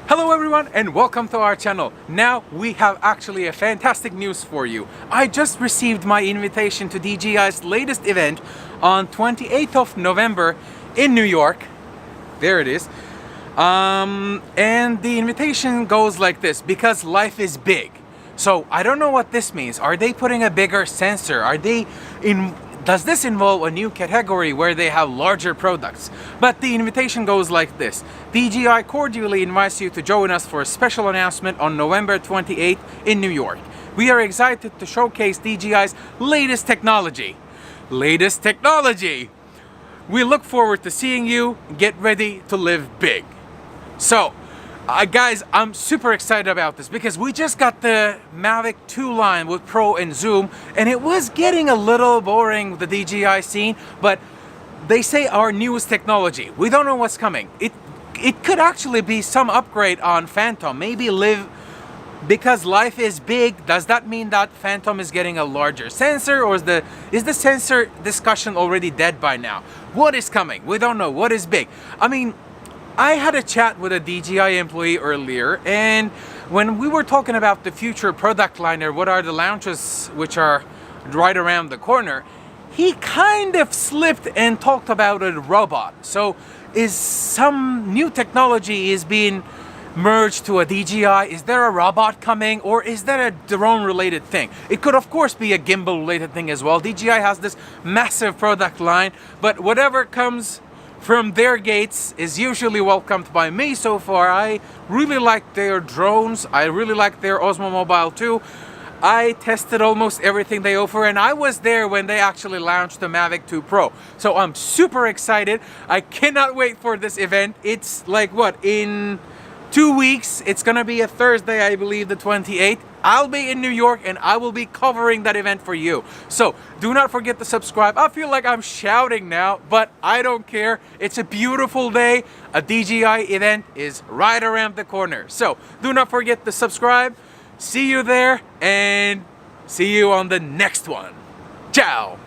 Hello everyone and welcome to our channel. Now we have actually a fantastic news for you. I just received my invitation to DJI's latest event on 28th of November in New York. There it is. And the invitation goes like this: because life is big. So I don't know what this means. Are they putting a bigger sensor? Does this involve a new category where they have larger products? But the invitation goes like this: DJI cordially invites you to join us for a special announcement on November 28th in New York. We are excited to showcase DJI's latest technology. Latest technology! We look forward to seeing you. Get ready to live big. So, guys, I'm super excited about this because we just got the Mavic 2 line with Pro and Zoom, and it was getting a little boring with the DJI scene, but they say our newest technology. We don't know what's coming. It could actually be some upgrade on Phantom. Maybe because life is big, does that mean that Phantom is getting a larger sensor, or is the sensor discussion already dead by now? What is coming? We don't know. What is big? I had a chat with a DJI employee earlier, and when we were talking about the future product line or what are the launches which are right around the corner, he kind of slipped and talked about a robot. So is some new technology is being merged to a DJI? Is there a robot coming, or is that a drone related thing? It could of course be a gimbal related thing as well. DJI has this massive product line, but whatever comes from their gates is usually welcomed by me so far. I really like their drones. I really like their Osmo Mobile too. I tested almost everything they offer, and I was there when they actually launched the Mavic 2 Pro. So I'm super excited. I cannot wait for this event. It's like in 2 weeks. It's gonna be a Thursday, I believe, the 28th. I'll be in New York and I will be covering that event for you. So do not forget to subscribe. I feel like I'm shouting now, but I don't care. It's a beautiful day. A DJI event is right around the corner. So do not forget to subscribe. See you there and see you on the next one. Ciao.